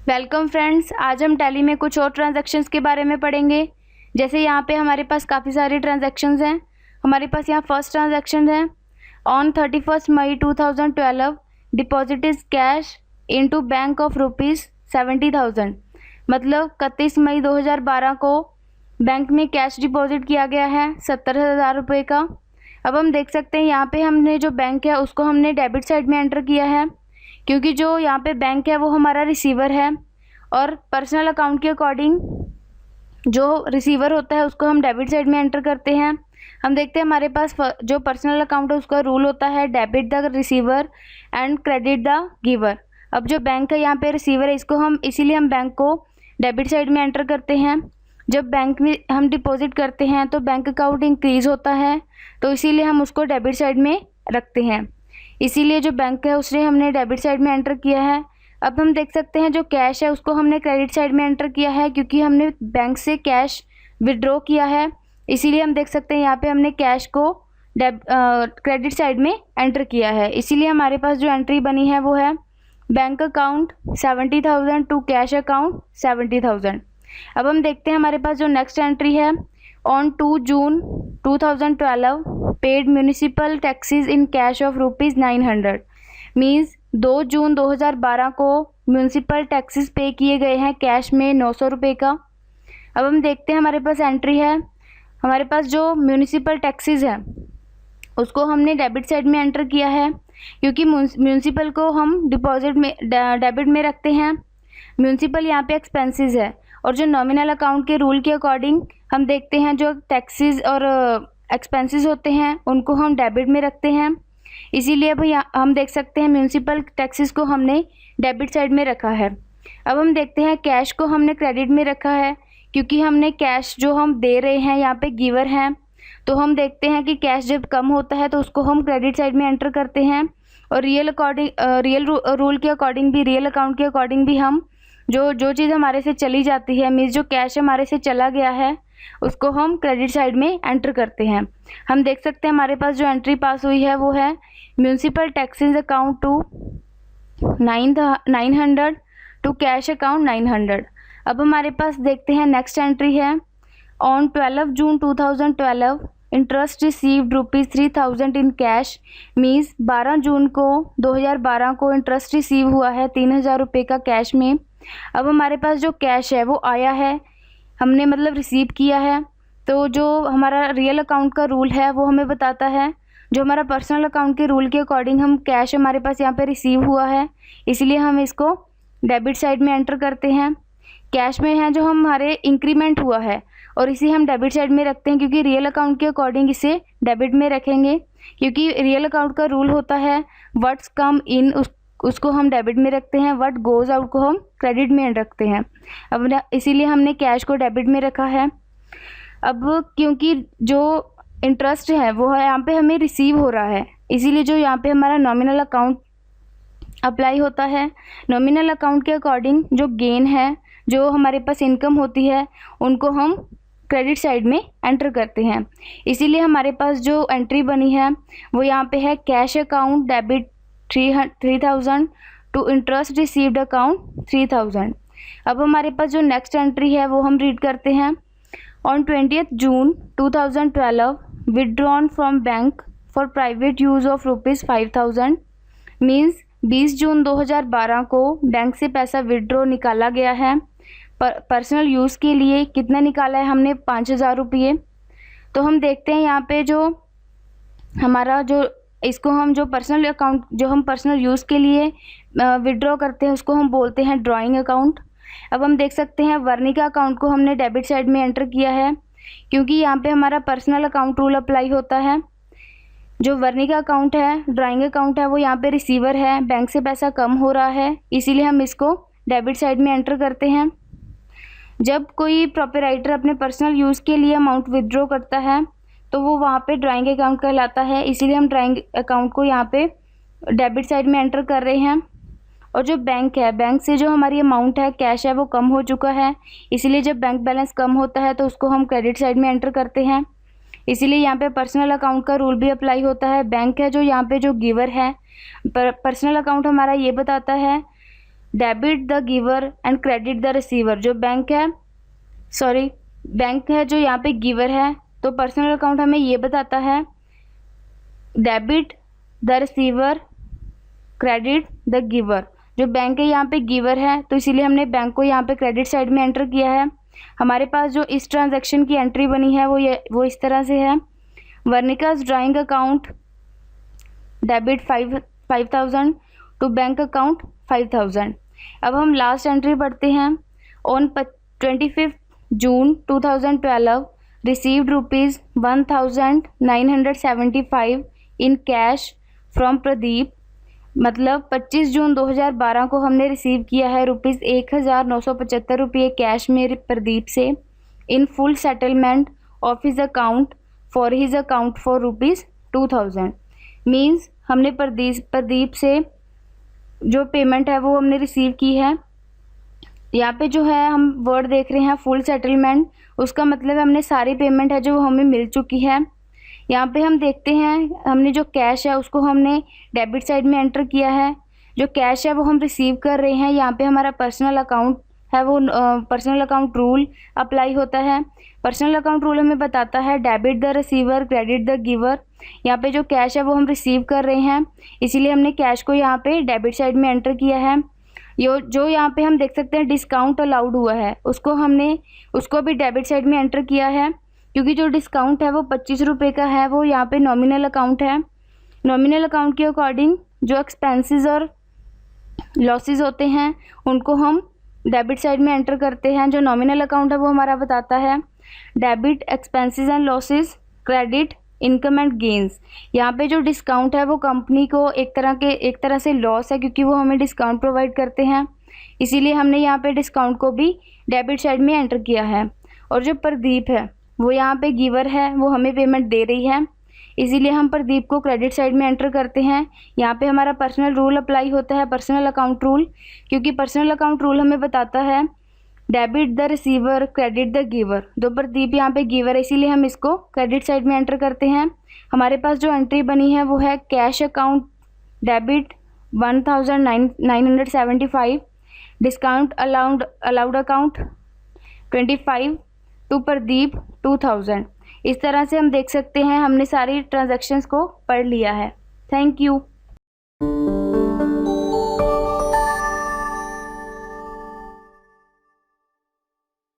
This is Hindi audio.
वेलकम फ्रेंड्स, आज हम टैली में कुछ और ट्रांजैक्शंस के बारे में पढ़ेंगे। जैसे यहाँ पे हमारे पास काफ़ी सारे ट्रांजैक्शंस हैं। हमारे पास यहाँ फर्स्ट ट्रांजैक्शन है, on 31 May 2012 deposit is cash into bank of ₹70,000। मतलब 31 मई 2012 को बैंक में कैश डिपॉजिट किया गया है 70,000 रुपये का। अब हम देख सकते हैं यहाँ पे हमने जो बैंक है उसको हमने डेबिट साइड में एंटर किया है, क्योंकि जो यहाँ पे बैंक है वो हमारा रिसीवर है और पर्सनल अकाउंट के अकॉर्डिंग जो रिसीवर होता है उसको हम डेबिट साइड में एंटर करते हैं। हम देखते हैं हमारे पास जो पर्सनल अकाउंट है उसका रूल होता है debit the receiver and credit the giver. अब जो बैंक है यहाँ पे रिसीवर है, इसको हम इसीलिए हम बैंक को डेबिट साइड में एंटर करते हैं। जब बैंक में हम डिपॉजिट करते हैं तो बैंक अकाउंट इंक्रीज़ होता है, तो इसीलिए हम उसको डेबिट साइड में रखते हैं। इसीलिए जो बैंक है उसने हमने डेबिट साइड में एंटर किया है। अब हम देख सकते हैं जो कैश है उसको हमने क्रेडिट साइड में एंटर किया है, क्योंकि हमने बैंक से कैश विड्रॉ किया है। इसीलिए हम देख सकते हैं यहाँ पे हमने कैश को क्रेडिट साइड में एंटर किया है। इसीलिए हमारे पास जो एंट्री बनी है वो है bank account 70,000 to cash account 70,000। अब हम देखते हैं हमारे पास जो नेक्स्ट एंट्री है, on 2 June 2012 paid municipal taxes in cash of ₹900। Means 2 जून 2012 को म्यूनिसिपल टैक्सेस पे किए गए हैं कैश में 900 रुपये का। अब हम देखते हैं हमारे पास एंट्री है, हमारे पास जो म्यूनिसिपल टैक्सेस है उसको हमने डेबिट साइड में एंटर किया है, क्योंकि म्यूनिसिपल को हम डिपॉजिट में डेबिट में रखते हैं। म्यूनिसिपल यहाँ पे एक्सपेंसेस है और जो नॉमिनल अकाउंट के रूल के अकॉर्डिंग हम देखते हैं जो टैक्सेस और एक्सपेंसेस होते हैं उनको हम डेबिट में रखते हैं। इसीलिए अब हम देख सकते हैं म्यूनिसिपल टैक्सेस को हमने डेबिट साइड में रखा है। अब हम देखते हैं कैश को हमने क्रेडिट में रखा है, क्योंकि हमने कैश जो हम दे रहे हैं यहाँ पे गिवर हैं, तो हम देखते हैं कि कैश जब कम होता है तो उसको हम क्रेडिट साइड में एंटर करते हैं। और रियल रूल के अकॉर्डिंग भी, रियल अकाउंट के अकॉर्डिंग भी हम जो चीज़ हमारे से चली जाती है, मीन्स जो कैश हमारे से चला गया है उसको हम क्रेडिट साइड में एंटर करते हैं। हम देख सकते हैं हमारे पास जो एंट्री पास हुई है वो है municipal taxes account to 900 to cash account 900। अब हमारे पास देखते हैं नेक्स्ट एंट्री है, on 12 June 2012 interest received ₹3,000 in cash. Means 12 जून को 2012 को इंटरेस्ट रिसीव हुआ है 3,000 रुपये का कैश में। अब हमारे पास जो कैश है वो आया है, हमने मतलब रिसीव किया है, तो जो हमारा रियल अकाउंट का रूल है वो हमें बताता है, जो हमारा पर्सनल अकाउंट के रूल के अकॉर्डिंग हम कैश हमारे पास यहाँ पे रिसीव हुआ है, इसलिए हम इसको डेबिट साइड में एंटर करते हैं। कैश में है जो हमारे इंक्रीमेंट हुआ है और इसे हम डेबिट साइड में रखते हैं, क्योंकि रियल अकाउंट के अकॉर्डिंग इसे डेबिट में रखेंगे, क्योंकि रियल अकाउंट का रूल होता है व्हाट्स कम इन उसको हम डेबिट में रखते हैं, व्हाट गोज़ आउट को हम क्रेडिट में रखते हैं। अब इसीलिए हमने कैश को डेबिट में रखा है। अब क्योंकि जो इंटरेस्ट है वो है यहाँ पे हमें रिसीव हो रहा है, इसीलिए जो यहाँ पे हमारा नॉमिनल अकाउंट अप्लाई होता है, नॉमिनल अकाउंट के अकॉर्डिंग जो गेन है, जो हमारे पास इनकम होती है, उनको हम क्रेडिट साइड में एंटर करते हैं। इसीलिए हमारे पास जो एंट्री बनी है वो यहाँ पे है cash account debit 3,000 to interest received account 3,000। अब हमारे पास जो नेक्स्ट एंट्री है वो हम रीड करते हैं, on 20 June 2012 withdrawn from bank for private use of ₹5,000। Means 20 जून 2012 को बैंक से पैसा विदड्रॉ निकाला गया है पर्सनल यूज़ के लिए। कितना निकाला है हमने? 5,000 रुपये। तो हम देखते हैं यहाँ पे जो हमारा जो इसको हम जो पर्सनल अकाउंट जो हम पर्सनल यूज़ के लिए विड्रॉ करते हैं उसको हम बोलते हैं ड्राइंग अकाउंट। अब हम देख सकते हैं वर्निका अकाउंट को हमने डेबिट साइड में एंटर किया है, क्योंकि यहाँ पे हमारा पर्सनल अकाउंट रूल अप्लाई होता है। जो वर्निका अकाउंट है, ड्राइंग अकाउंट है, वो यहाँ पे रिसीवर है, बैंक से पैसा कम हो रहा है, इसीलिए हम इसको डेबिट साइड में एंटर करते हैं। जब कोई प्रोप्राइटर अपने पर्सनल यूज़ के लिए अमाउंट विदड्रॉ करता है तो वो वहाँ पे ड्राइंग अकाउंट कहलाता है, इसीलिए हम ड्राइंग अकाउंट को यहाँ पे डेबिट साइड में एंटर कर रहे हैं। और जो बैंक है, बैंक से जो हमारी अमाउंट है, कैश है, वो कम हो चुका है, इसीलिए जब बैंक बैलेंस कम होता है तो उसको हम क्रेडिट साइड में एंटर करते हैं। इसीलिए यहाँ पे पर्सनल अकाउंट का रूल भी अप्लाई होता है। बैंक है जो यहाँ पे जो गिवर है, पर्सनल अकाउंट हमारा ये बताता है debit the giver and credit the receiver. जो बैंक है जो यहाँ पे गिवर है, तो पर्सनल अकाउंट हमें ये बताता है debit the receiver credit the giver. जो बैंक है यहाँ पे गिवर है, तो इसीलिए हमने बैंक को यहाँ पे क्रेडिट साइड में एंटर किया है। हमारे पास जो इस ट्रांजैक्शन की एंट्री बनी है वो इस तरह से है, वर्निकास drawing account debit 5,000 to bank account 5,000। अब हम लास्ट एंट्री पढ़ते हैं। On 25 June 2012 received ₹1,975 in cash from Pradeep. मतलब 25 जून 2012 को हमने रिसीव किया है ₹1,975 कैश में प्रदीप से, in full settlement of his account for his account for ₹2,000। Means हमने प्रदीप से जो पेमेंट है वो हमने रिसीव की है। यहाँ पे जो है हम वर्ड देख रहे हैं फुल सेटलमेंट, उसका मतलब है हमने सारी पेमेंट है जो वो हमें मिल चुकी है। यहाँ पे हम देखते हैं हमने जो कैश है उसको हमने डेबिट साइड में एंटर किया है। जो कैश है वो हम रिसीव कर रहे हैं। यहाँ पे हमारा पर्सनल अकाउंट है वो पर्सनल अकाउंट रूल अप्लाई होता है। पर्सनल अकाउंट रूल हमें बताता है debit the receiver credit the giver. यहाँ पे जो कैश है वो हम रिसीव कर रहे हैं, इसीलिए हमने कैश को यहाँ पे डेबिट साइड में एंटर किया है। जो यहाँ पे हम देख सकते हैं डिस्काउंट अलाउड हुआ है, उसको भी डेबिट साइड में एंटर किया है, क्योंकि जो डिस्काउंट है वो 25 रुपये का है, वो यहाँ पे नॉमिनल अकाउंट है। नॉमिनल अकाउंट के अकॉर्डिंग जो एक्सपेंसेस और लॉसेस होते हैं उनको हम डेबिट साइड में एंटर करते हैं। जो नॉमिनल अकाउंट है वो हमारा बताता है debit expenses and losses credit income and gains. यहाँ पे जो डिस्काउंट है वो कंपनी को एक तरह से लॉस है, क्योंकि वो हमें डिस्काउंट प्रोवाइड करते हैं, इसीलिए हमने यहाँ पे डिस्काउंट को भी डेबिट साइड में एंटर किया है। और जो प्रदीप है वो यहाँ पे गिवर है, वो हमें पेमेंट दे रही है, इसीलिए हम प्रदीप को क्रेडिट साइड में एंटर करते हैं। यहाँ पे हमारा पर्सनल रूल अप्लाई होता है, पर्सनल अकाउंट रूल, क्योंकि पर्सनल अकाउंट रूल हमें बताता है debit the receiver credit the giver. तो प्रदीप यहाँ पे गिवर है, इसीलिए हम इसको क्रेडिट साइड में एंटर करते हैं। हमारे पास जो एंट्री बनी है वो है cash account debit 1,975, discount allowed account 25 to Pradeep 2,000। इस तरह से हम देख सकते हैं हमने सारी ट्रांजैक्शंस को पढ़ लिया है। Thank you.